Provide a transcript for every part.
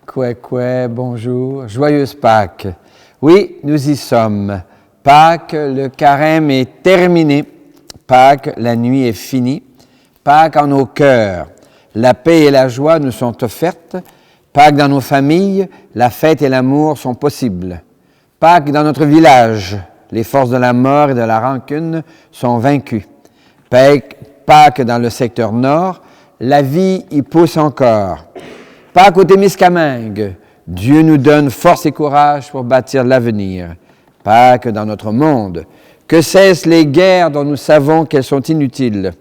Koué, bonjour, joyeuse Pâques. Oui, nous y sommes. Pâques, le carême est terminé. Pâques, la nuit est finie. Pâques en nos cœurs. La paix et la joie nous sont offertes. Pâques dans nos familles, la fête et l'amour sont possibles. Pâques dans notre village, les forces de la mort et de la rancune sont vaincues. Pâques dans le secteur nord, la vie y pousse encore. Pâques au Témiscamingue, Dieu nous donne force et courage pour bâtir l'avenir. Pâques dans notre monde, que cessent les guerres dont nous savons qu'elles sont inutiles.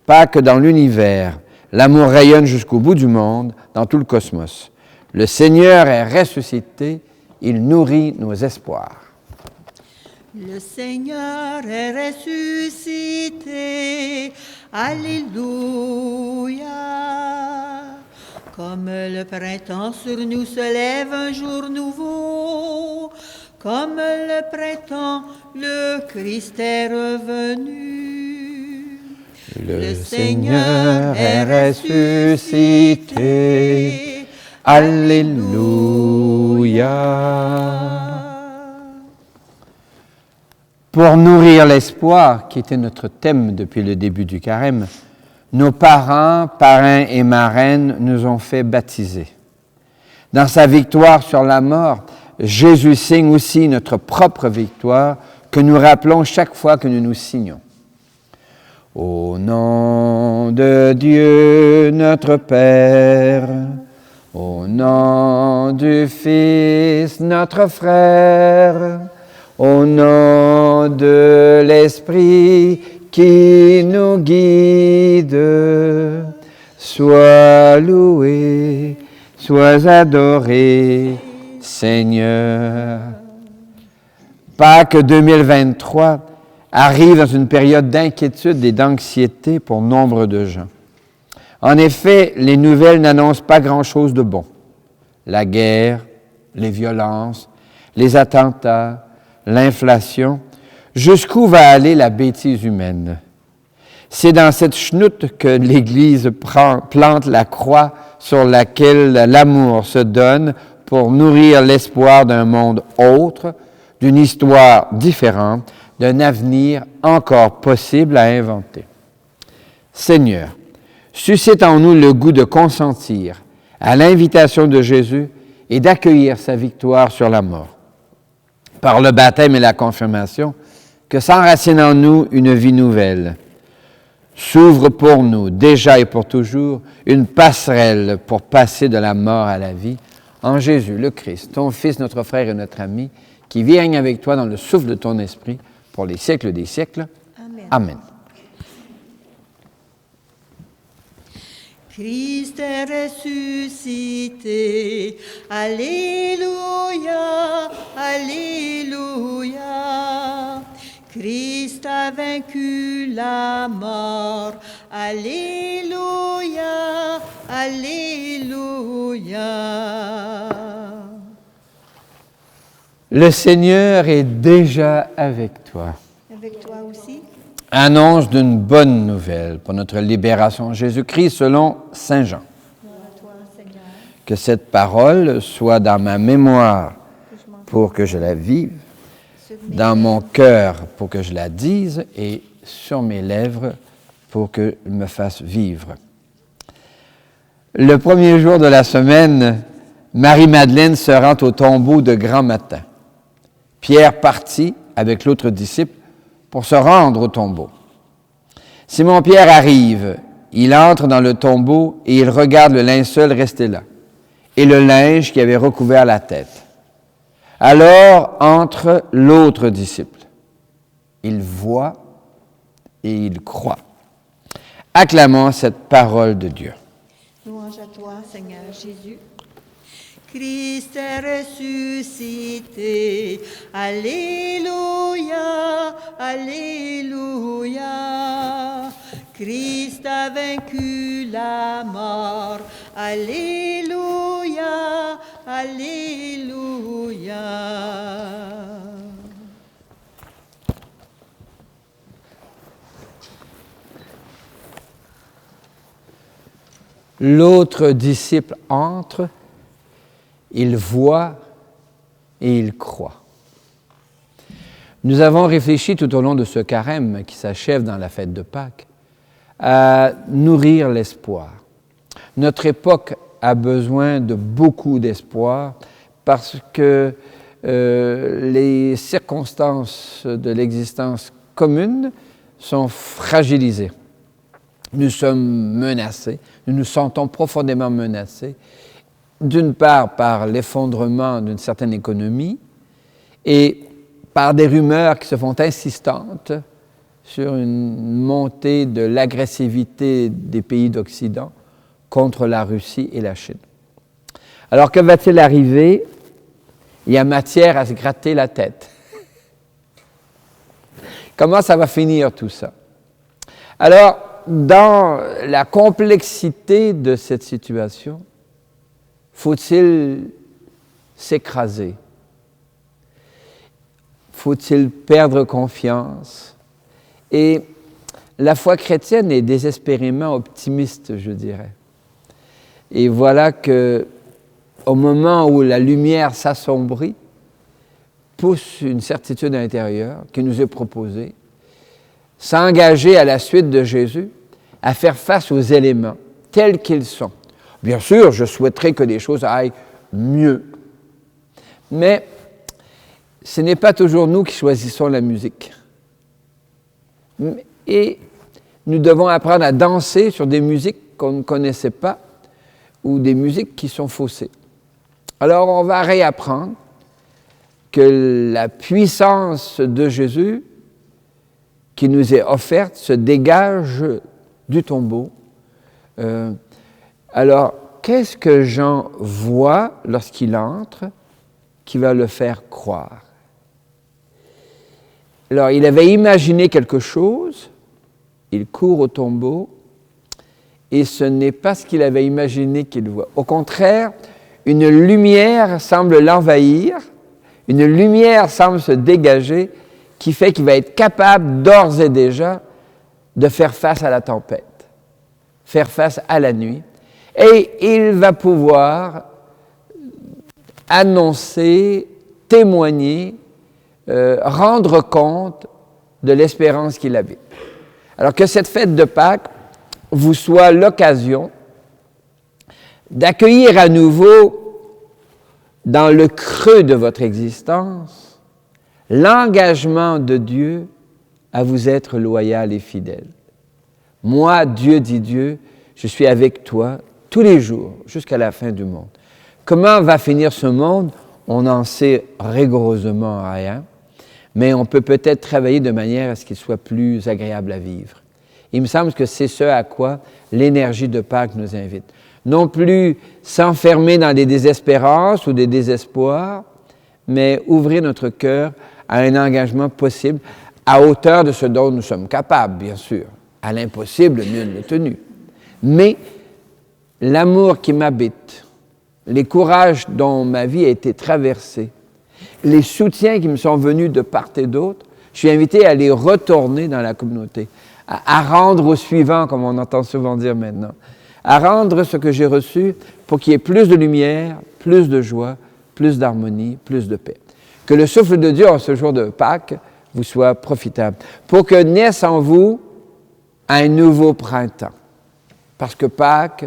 Pâques dans l'univers, l'amour rayonne jusqu'au bout du monde, dans tout le cosmos. Le Seigneur est ressuscité, il nourrit nos espoirs. Le Seigneur est ressuscité, Alléluia. Comme le printemps sur nous se lève un jour nouveau, comme le printemps, le Christ est revenu. Le Seigneur est ressuscité, Alléluia. Pour nourrir l'espoir, qui était notre thème depuis le début du carême, nos parents, parrains et marraines nous ont fait baptiser. Dans sa victoire sur la mort, Jésus signe aussi notre propre victoire que nous rappelons chaque fois que nous nous signons. Au nom de Dieu notre Père, au nom du Fils notre frère, au nom de l'Esprit qui nous guide, sois loué, sois adoré, Seigneur. Pâques 2023 arrive dans une période d'inquiétude et d'anxiété pour nombre de gens. En effet, les nouvelles n'annoncent pas grand-chose de bon. La guerre, les violences, les attentats, l'inflation, jusqu'où va aller la bêtise humaine? C'est dans cette chenoute que l'Église plante la croix sur laquelle l'amour se donne pour nourrir l'espoir d'un monde autre, d'une histoire différente, d'un avenir encore possible à inventer. Seigneur, suscite en nous le goût de consentir à l'invitation de Jésus et d'accueillir sa victoire sur la mort. Par le baptême et la confirmation, que s'enracine en nous une vie nouvelle. S'ouvre pour nous, déjà et pour toujours, une passerelle pour passer de la mort à la vie, en Jésus, le Christ, ton Fils, notre frère et notre ami, qui vit et règne avec toi dans le souffle de ton esprit, pour les siècles des siècles. Amen. Amen. Christ est ressuscité, Alléluia, Alléluia. Christ a vaincu la mort, Alléluia, Alléluia. Le Seigneur est déjà avec toi. Avec toi aussi. Annonce d'une bonne nouvelle pour notre libération. Jésus-Christ selon Saint Jean. Que cette parole soit dans ma mémoire pour que je la vive, dans mon cœur pour que je la dise et sur mes lèvres pour que je me fasse vivre. Le premier jour de la semaine, Marie-Madeleine se rend au tombeau de grand matin. Pierre partit avec l'autre disciple pour se rendre au tombeau. Simon-Pierre arrive, il entre dans le tombeau et il regarde le linceul resté là, et le linge qui avait recouvert la tête. Alors entre l'autre disciple. Il voit et il croit. Acclamons cette parole de Dieu. Louange à toi, Seigneur Jésus. Christ est ressuscité, Alléluia, Alléluia. Christ a vaincu la mort, Alléluia, Alléluia. L'autre disciple entre il voit et il croit. Nous avons réfléchi tout au long de ce carême qui s'achève dans la fête de Pâques à nourrir l'espoir. Notre époque a besoin de beaucoup d'espoir parce que les circonstances de l'existence commune sont fragilisées. Nous sommes menacés, nous nous sentons profondément menacés, d'une part par l'effondrement d'une certaine économie et par des rumeurs qui se font insistantes sur une montée de l'agressivité des pays d'Occident contre la Russie et la Chine. Alors, que va-t-il arriver? Il y a matière à se gratter la tête. Comment ça va finir tout ça? Alors, dans la complexité de cette situation, faut-il s'écraser? Faut-il perdre confiance? Et la foi chrétienne est désespérément optimiste, je dirais. Et voilà que, au moment où la lumière s'assombrit, pousse une certitude intérieure qui nous est proposée, s'engager à la suite de Jésus, à faire face aux éléments tels qu'ils sont. Bien sûr, je souhaiterais que les choses aillent mieux, mais ce n'est pas toujours nous qui choisissons la musique. Et nous devons apprendre à danser sur des musiques qu'on ne connaissait pas ou des musiques qui sont faussées. Alors, on va réapprendre que la puissance de Jésus qui nous est offerte se dégage du tombeau. Alors, qu'est-ce que Jean voit lorsqu'il entre qui va le faire croire? Alors, il avait imaginé quelque chose, il court au tombeau, et ce n'est pas ce qu'il avait imaginé qu'il voit. Au contraire, une lumière semble l'envahir, une lumière semble se dégager, qui fait qu'il va être capable d'ores et déjà de faire face à la tempête, faire face à la nuit, et il va pouvoir annoncer, témoigner, rendre compte de l'espérance qu'il habite. Alors que cette fête de Pâques vous soit l'occasion d'accueillir à nouveau dans le creux de votre existence l'engagement de Dieu à vous être loyal et fidèle. Moi, Dieu, dit Dieu, je suis avec toi tous les jours jusqu'à la fin du monde. Comment va finir ce monde? On n'en sait rigoureusement rien, mais on peut peut-être travailler de manière à ce qu'il soit plus agréable à vivre. Il me semble que c'est ce à quoi l'énergie de Pâques nous invite. Non plus s'enfermer dans des désespérances ou des désespoirs, mais ouvrir notre cœur à un engagement possible à hauteur de ce dont nous sommes capables, bien sûr. À l'impossible, nul n'est tenu. Mais l'amour qui m'habite, les courages dont ma vie a été traversée, les soutiens qui me sont venus de part et d'autre, je suis invité à les retourner dans la communauté, à rendre au suivant, comme on entend souvent dire maintenant, à rendre ce que j'ai reçu pour qu'il y ait plus de lumière, plus de joie, plus d'harmonie, plus de paix. Que le souffle de Dieu en ce jour de Pâques vous soit profitable, pour que naisse en vous un nouveau printemps. Parce que Pâques,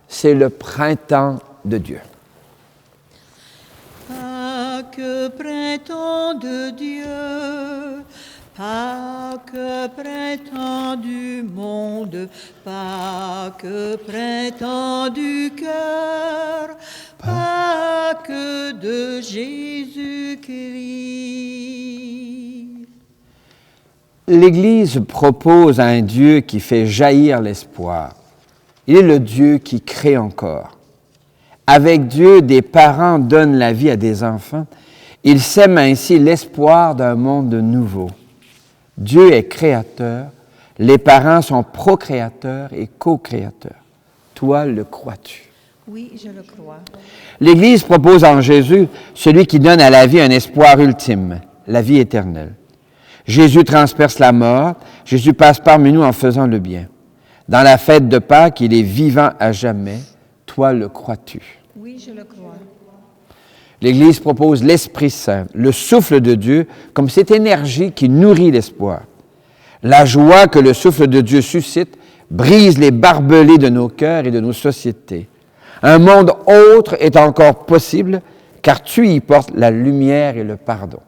c'est le printemps de Dieu. Pâques, printemps de Dieu, Pâques, printemps du monde, Pâques, printemps du cœur, Pâques de Jésus-Christ. L'Église propose un Dieu qui fait jaillir l'espoir. Il est le Dieu qui crée encore. Avec Dieu, des parents donnent la vie à des enfants. Ils sèment ainsi l'espoir d'un monde nouveau. Dieu est créateur, les parents sont procréateurs et co-créateurs. Toi, le crois-tu? Oui, je le crois. L'Église propose en Jésus celui qui donne à la vie un espoir ultime, la vie éternelle. Jésus transperce la mort, Jésus passe parmi nous en faisant le bien. Dans la fête de Pâques, il est vivant à jamais. Toi, le crois-tu? Oui, je le crois. L'Église propose l'Esprit Saint, le souffle de Dieu, comme cette énergie qui nourrit l'espoir. La joie que le souffle de Dieu suscite brise les barbelés de nos cœurs et de nos sociétés. Un monde autre est encore possible, car tu y portes la lumière et le pardon.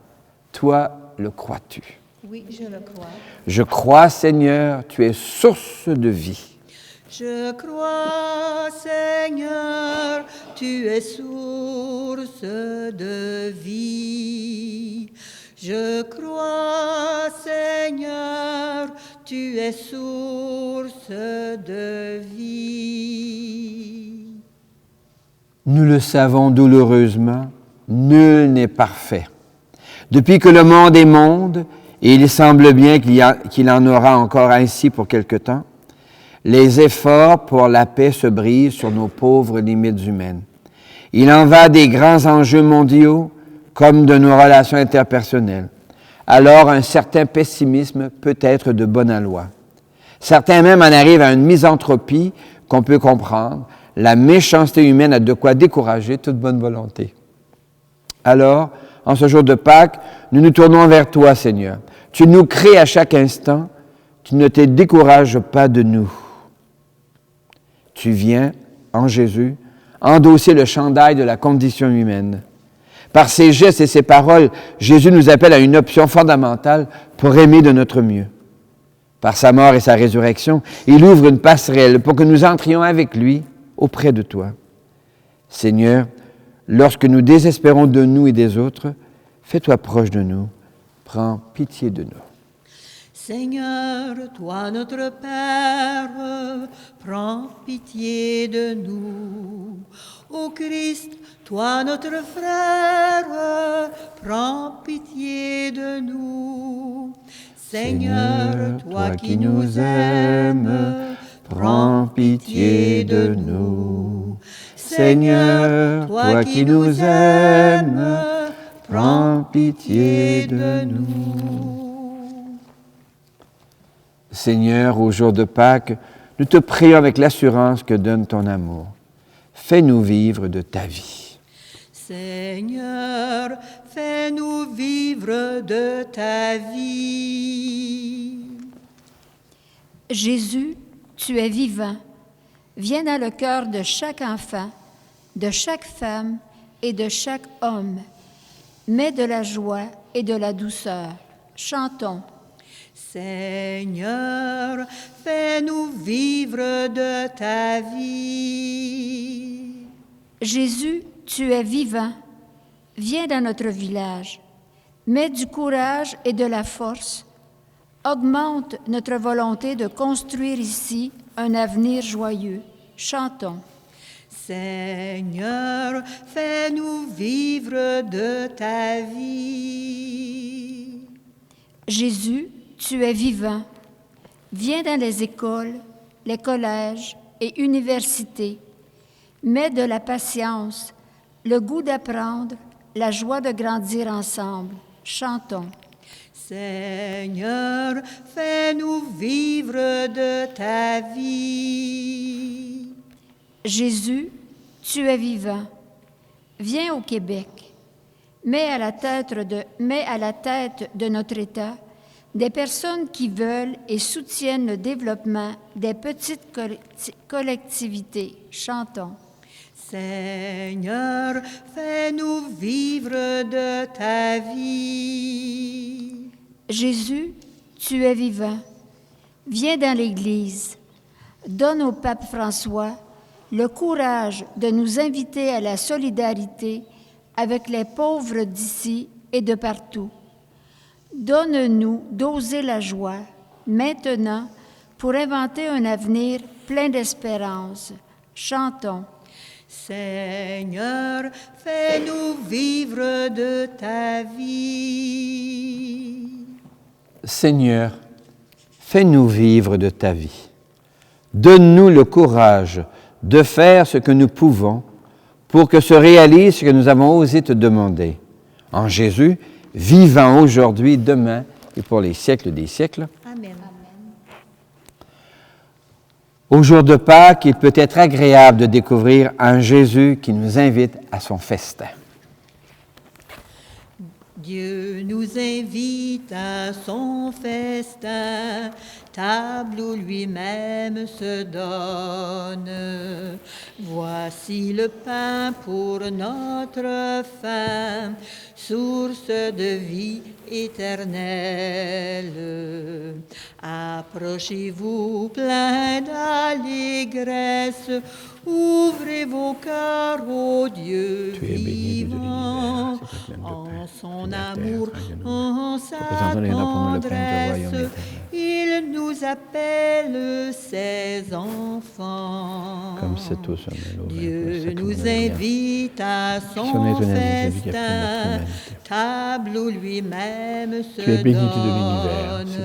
Toi, le crois-tu? Oui, je le crois. Je crois, Seigneur, tu es source de vie. Je crois, Seigneur, tu es source de vie. Je crois, Seigneur, tu es source de vie. Nous le savons douloureusement, nul n'est parfait. Depuis que le monde est monde, et il semble bien qu'il en aura encore ainsi pour quelque temps, les efforts pour la paix se brisent sur nos pauvres limites humaines. Il en va des grands enjeux mondiaux comme de nos relations interpersonnelles. Alors, un certain pessimisme peut être de bon aloi. Certains même en arrivent à une misanthropie qu'on peut comprendre. La méchanceté humaine a de quoi décourager toute bonne volonté. Alors, en ce jour de Pâques, nous nous tournons vers toi, Seigneur. Tu nous crées à chaque instant. Tu ne te décourages pas de nous. Tu viens, en Jésus, endosser le chandail de la condition humaine. Par ses gestes et ses paroles, Jésus nous appelle à une option fondamentale pour aimer de notre mieux. Par sa mort et sa résurrection, il ouvre une passerelle pour que nous entrions avec lui auprès de toi. Seigneur, lorsque nous désespérons de nous et des autres, fais-toi proche de nous. Prends pitié de nous. Seigneur, toi notre Père, prends pitié de nous. Ô Christ, toi notre frère, prends pitié de nous. Seigneur, toi qui nous aimes, prends pitié de nous. Seigneur, toi qui nous aimes, prends pitié de nous. Seigneur, au jour de Pâques, nous te prions avec l'assurance que donne ton amour. Fais-nous vivre de ta vie. Seigneur, fais-nous vivre de ta vie. Jésus, tu es vivant. Viens dans le cœur de chaque enfant, de chaque femme et de chaque homme. Mets de la joie et de la douceur. Chantons. Seigneur, fais-nous vivre de ta vie. Jésus, tu es vivant. Viens dans notre village. Mets du courage et de la force. Augmente notre volonté de construire ici un avenir joyeux. Chantons. Seigneur, fais-nous vivre de ta vie. Jésus, tu es vivant. Viens dans les écoles, les collèges et universités. Mets de la patience, le goût d'apprendre, la joie de grandir ensemble. Chantons. Seigneur, fais-nous vivre de ta vie. Jésus, tu es vivant. Viens au Québec. Mets à la tête de notre État des personnes qui veulent et soutiennent le développement des petites collectivités. Chantons. Seigneur, fais-nous vivre de ta vie. Jésus, tu es vivant. Viens dans l'Église. Donne au pape François le courage de nous inviter à la solidarité avec les pauvres d'ici et de partout. Donne-nous d'oser la joie, maintenant, pour inventer un avenir plein d'espérance. Chantons. Seigneur, fais-nous vivre de ta vie. Seigneur, fais-nous vivre de ta vie. Donne-nous le courage de faire ce que nous pouvons pour que se réalise ce que nous avons osé te demander. En Jésus, vivant aujourd'hui, demain et pour les siècles des siècles. Amen. Au jour de Pâques, il peut être agréable de découvrir un Jésus qui nous invite à son festin. Dieu nous invite à son festin, table où lui-même se donne. Voici le pain pour notre faim, source de vie éternelle. Approchez-vous plein d'allégresse, ouvrez vos cœurs au Dieu Tu es béni de vivant, l'univers, c'est le plein de en pain, son de la terre, amour, Alléluia. en sa Représentons-les là pour nous le pain du royaume tendresse. éternel. Il nous appelle ses enfants. Comme c'est au sommet, l'eau Dieu nous invite à son festin, table où lui-même se Tu es béni de donne. l'univers, c'est toi qui donnes le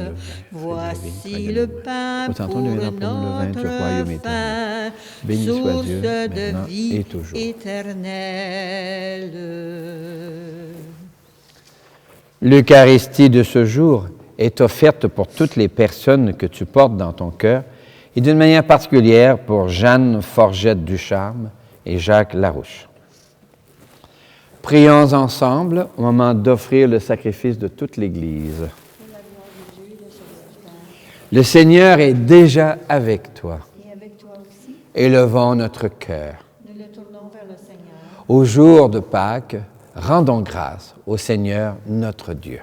vin. Voici le pain pour Représentons-les là pour nous le vin du royaume notre éternel. faim, Béni soit source Dieu, de maintenant vie et toujours. éternelle. L'Eucharistie de ce jour est offerte pour toutes les personnes que tu portes dans ton cœur et d'une manière particulière pour Jeanne Forgette Ducharme et Jacques Larouche. Prions ensemble au moment d'offrir le sacrifice de toute l'Église. Le Seigneur est déjà avec toi. Et avec toi aussi, Élevons notre cœur. nous le tournons vers le Seigneur. Au jour de Pâques, rendons grâce au Seigneur notre Dieu.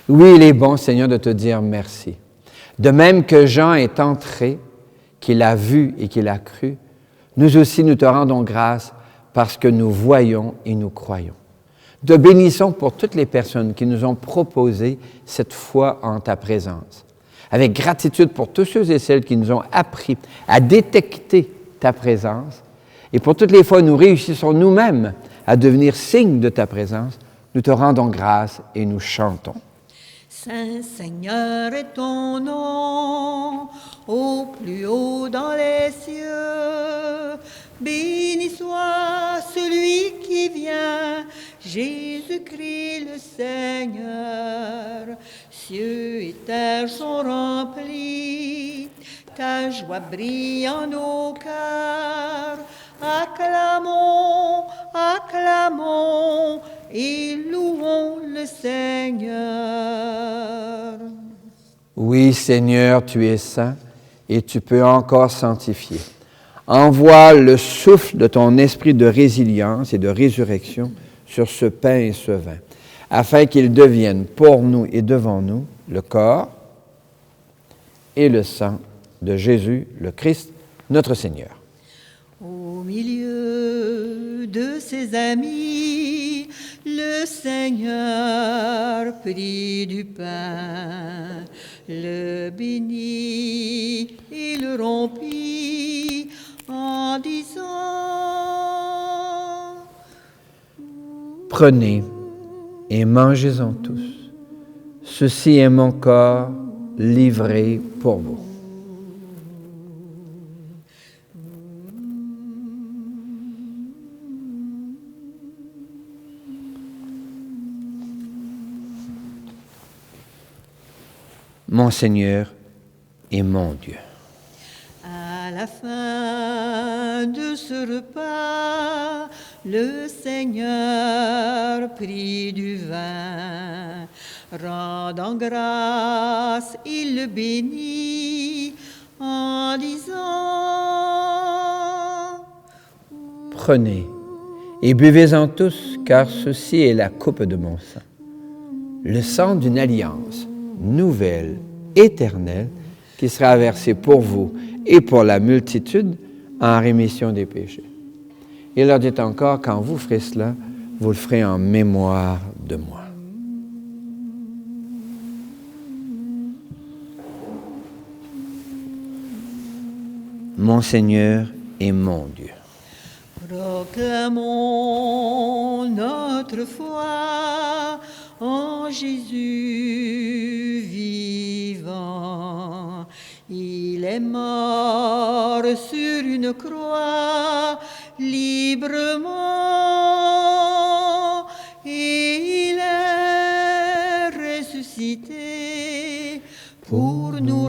Oui, il est bon, Seigneur, de te dire merci. De même que Jean est entré, qu'il a vu et qu'il a cru, nous aussi nous te rendons grâce parce que nous voyons et nous croyons. Te bénissons pour toutes les personnes qui nous ont proposé cette foi en ta présence. Avec gratitude pour tous ceux et celles qui nous ont appris à détecter ta présence. Et pour toutes les fois où nous réussissons nous-mêmes à devenir signe de ta présence, nous te rendons grâce et nous chantons. Saint Seigneur est ton nom, au plus haut dans les cieux. Béni soit celui qui vient, Jésus-Christ le Seigneur. Cieux et terre sont remplis, ta joie brille en nos cœurs. Acclamons, acclamons et louons le Seigneur. Oui, Seigneur, tu es saint et tu peux encore sanctifier. Envoie le souffle de ton esprit de résilience et de résurrection sur ce pain et ce vin, afin qu'ils deviennent pour nous et devant nous le corps et le sang de Jésus, le Christ, notre Seigneur. Au milieu de ses amis, le Seigneur prit du pain, le bénit et le rompit en disant: Prenez et mangez-en tous. Ceci est mon corps livré pour vous. Mon Seigneur et mon Dieu. À la fin de ce repas, le Seigneur prit du vin, rendant grâce, il le bénit en disant: Prenez et buvez-en tous, car ceci est la coupe de mon sang, le sang d'une alliance nouvelle, éternelle, qui sera versé pour vous et pour la multitude en rémission des péchés. Il leur dit encore, quand vous ferez cela, vous le ferez en mémoire de moi. Mon Seigneur et mon Dieu. Proclamons notre foi en Jésus vivant. Il est mort sur une croix librement et il est ressuscité pour nous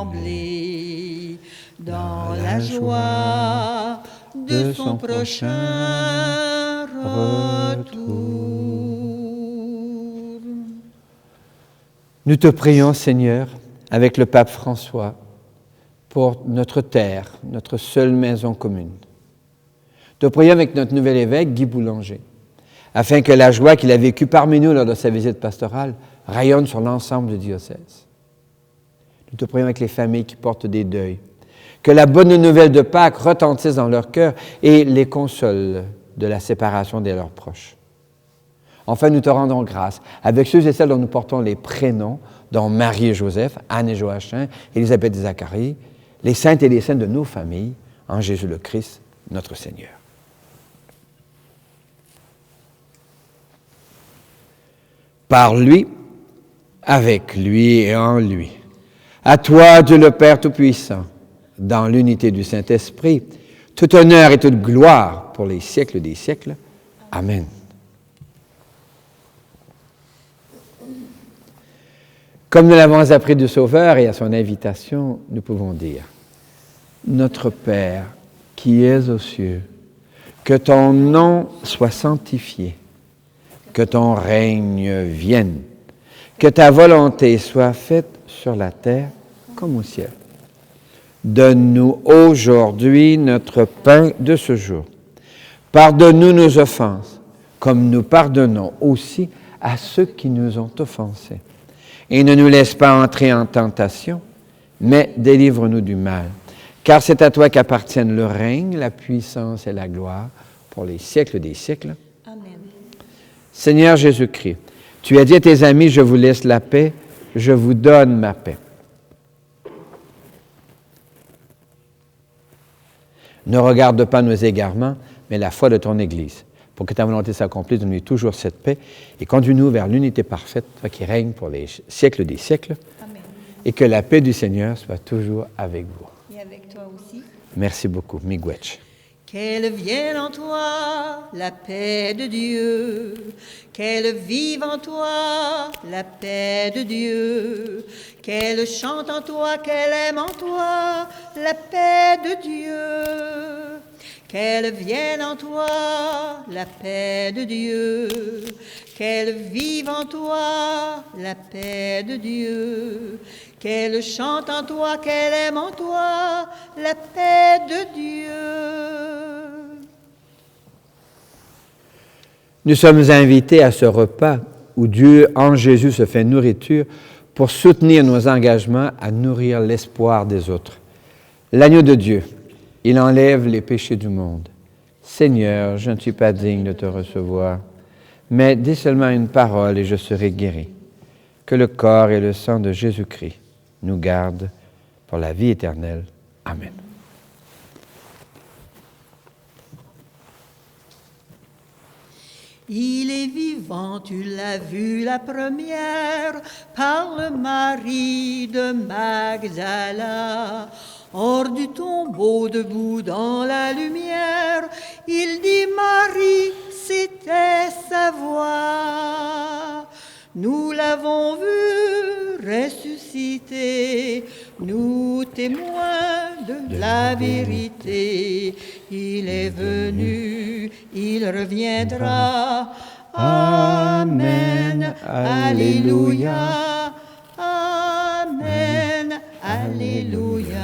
rassembler dans la joie de son prochain retour. Nous te prions, Seigneur, avec le pape François, pour notre terre, notre seule maison commune. Nous te prions avec notre nouvel évêque, Guy Boulanger, afin que la joie qu'il a vécue parmi nous lors de sa visite pastorale rayonne sur l'ensemble du diocèse. Nous te prions avec les familles qui portent des deuils, que la bonne nouvelle de Pâques retentisse dans leur cœur et les console de la séparation de leurs proches. Enfin, nous te rendons grâce avec ceux et celles dont nous portons les prénoms, dont Marie et Joseph, Anne et Joachim, Élisabeth et Zacharie, les saintes et les saints de nos familles, en Jésus le Christ, notre Seigneur. Par lui, avec lui et en lui. À toi, Dieu le Père Tout-Puissant, dans l'unité du Saint-Esprit, tout honneur et toute gloire pour les siècles des siècles. Amen. Comme nous l'avons appris du Sauveur et à son invitation, nous pouvons dire: Notre Père qui es aux cieux, que ton nom soit sanctifié, que ton règne vienne, que ta volonté soit faite sur la terre comme au ciel. Donne-nous aujourd'hui notre pain de ce jour. Pardonne-nous nos offenses, comme nous pardonnons aussi à ceux qui nous ont offensés. Et ne nous laisse pas entrer en tentation, mais délivre-nous du mal. Car c'est à toi qu'appartiennent le règne, la puissance et la gloire pour les siècles des siècles. Amen. Seigneur Jésus-Christ, tu as dit à tes amis, je vous laisse la paix, je vous donne ma paix. Ne regarde pas nos égarements, mais la foi de ton Église, pour que ta volonté s'accomplisse, donne-lui toujours cette paix et conduis-nous vers l'unité parfaite, toi qui règne pour les siècles des siècles. Amen. Et que la paix du Seigneur soit toujours avec vous. Et avec toi aussi. Merci beaucoup. Miigwech. Qu'elle vienne en toi la paix de Dieu, qu'elle vive en toi la paix de Dieu, qu'elle chante en toi, qu'elle aime en toi la paix de Dieu, qu'elle vienne en toi la paix de Dieu, qu'elle vive en toi la paix de Dieu, qu'elle chante en toi, qu'elle aime en toi la paix de Dieu. Nous sommes invités à ce repas où Dieu, en Jésus, se fait nourriture pour soutenir nos engagements à nourrir l'espoir des autres. L'agneau de Dieu, il enlève les péchés du monde. Seigneur, je ne suis pas digne de te recevoir, mais dis seulement une parole et je serai guéri. Que le corps et le sang de Jésus-Christ nous gardent pour la vie éternelle. Amen. Il est vivant, tu l'as vu la première, par le mari de Magdala. Hors du tombeau, debout dans la lumière, il dit Marie, c'était sa voix. Nous l'avons vu ressusciter, nous témoins de la vérité. Il est venu, il reviendra. Amen, alléluia. Amen, alléluia.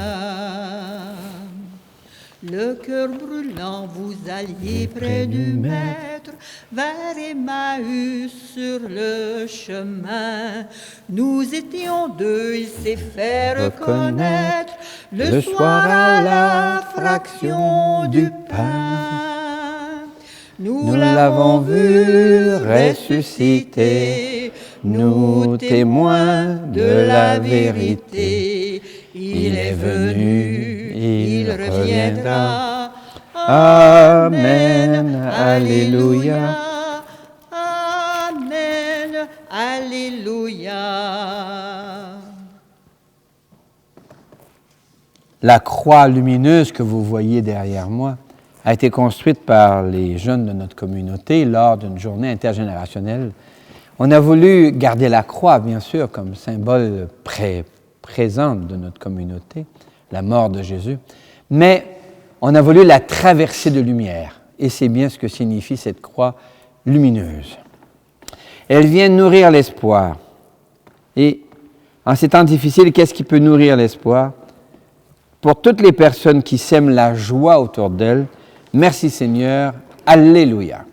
Le cœur brûlant, vous alliez près du Maître, vers Emmaüs sur le chemin. Nous étions deux, il s'est fait reconnaître, le soir à la fraction du pain. Nous l'avons vu ressusciter, nous témoins de la vérité. Il est venu, il reviendra. Amen, alléluia. Amen, alléluia. La croix lumineuse que vous voyez derrière moi a été construite par les jeunes de notre communauté lors d'une journée intergénérationnelle. On a voulu garder la croix, bien sûr, comme symbole présent de notre communauté, la mort de Jésus, mais on a voulu la traverser de lumière. Et c'est bien ce que signifie cette croix lumineuse. Elle vient nourrir l'espoir. Et en ces temps difficiles, qu'est-ce qui peut nourrir l'espoir? Pour toutes les personnes qui sèment la joie autour d'elles, merci Seigneur, Alléluia.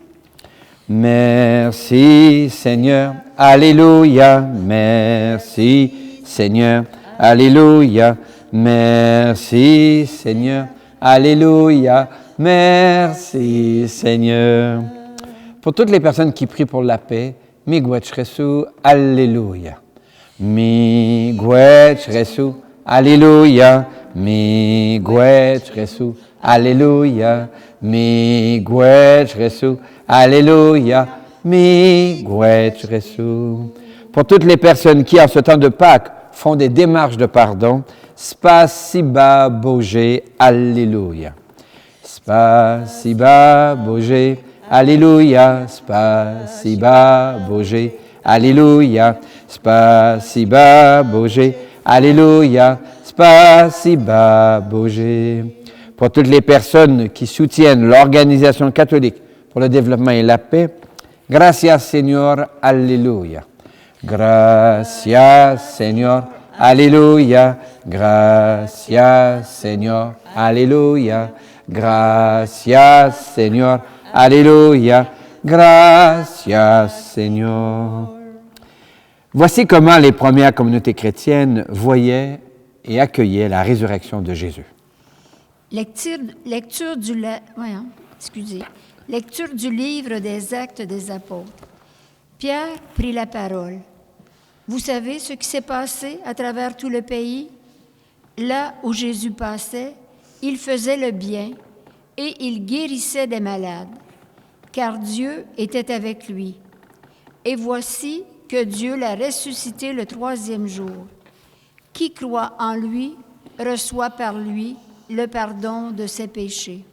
Merci Seigneur, Alléluia. Merci Seigneur, Alléluia. Merci Seigneur, Alléluia. Merci Seigneur. Pour toutes les personnes qui prient pour la paix, Miigwech Resu, Alléluia. Miigwech Resu, Alléluia. Miigwech Resu, Alléluia. Miigwech Resu, Alléluia. Miigwech Resu. Pour toutes les personnes qui, en ce temps de Pâques, font des démarches de pardon, Spasiba Bože, Alléluia. Spasiba Bože, Alléluia. Spasiba Bože, Alléluia. Spasiba Bože, Alléluia. Spasiba Bože. Pour toutes les personnes qui soutiennent l'organisation catholique pour le développement et la paix, Gracias Señor, Alléluia. Gracias Señor, Alléluia. Gracias Señor, Alléluia. Gracias Señor, Alléluia. Gracias Señor. Voici comment les premières communautés chrétiennes voyaient et accueillaient la résurrection de Jésus. Lecture du livre des Actes des Apôtres. Pierre prit la parole. Vous savez ce qui s'est passé à travers tout le pays? Là où Jésus passait, il faisait le bien et il guérissait des malades, car Dieu était avec lui. Et voici que Dieu l'a ressuscité le 3e jour. Qui croit en lui reçoit par lui le pardon de ses péchés.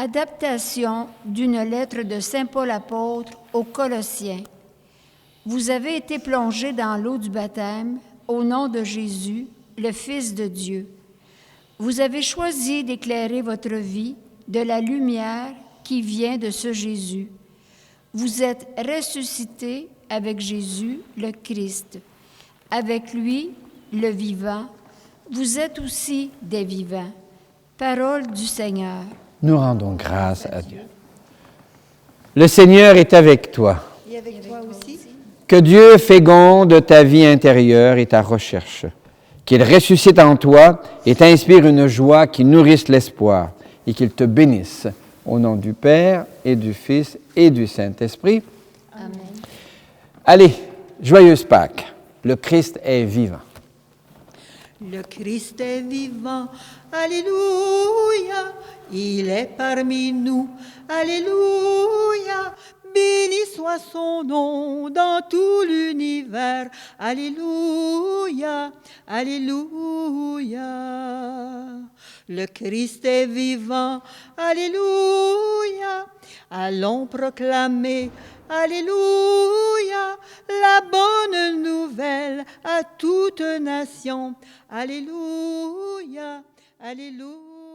Adaptation d'une lettre de saint Paul apôtre aux Colossiens. Vous avez été plongés dans l'eau du baptême au nom de Jésus, le Fils de Dieu. Vous avez choisi d'éclairer votre vie de la lumière qui vient de ce Jésus. Vous êtes ressuscités avec Jésus, le Christ. Avec lui, le vivant, vous êtes aussi des vivants. Parole du Seigneur. Nous rendons grâce à Dieu. Le Seigneur est avec toi. Et avec toi aussi. Que Dieu féconde ta vie intérieure et ta recherche. Qu'il ressuscite en toi et t'inspire une joie qui nourrisse l'espoir. Et qu'il te bénisse. Au nom du Père et du Fils et du Saint-Esprit. Amen. Allez, joyeuse Pâques. Le Christ est vivant. Le Christ est vivant, Alléluia, il est parmi nous, Alléluia, béni soit son nom dans tout l'univers, Alléluia, Alléluia. Le Christ est vivant, Alléluia, allons proclamer, Alléluia, la bonne nouvelle à toute nation. Alléluia, Alléluia.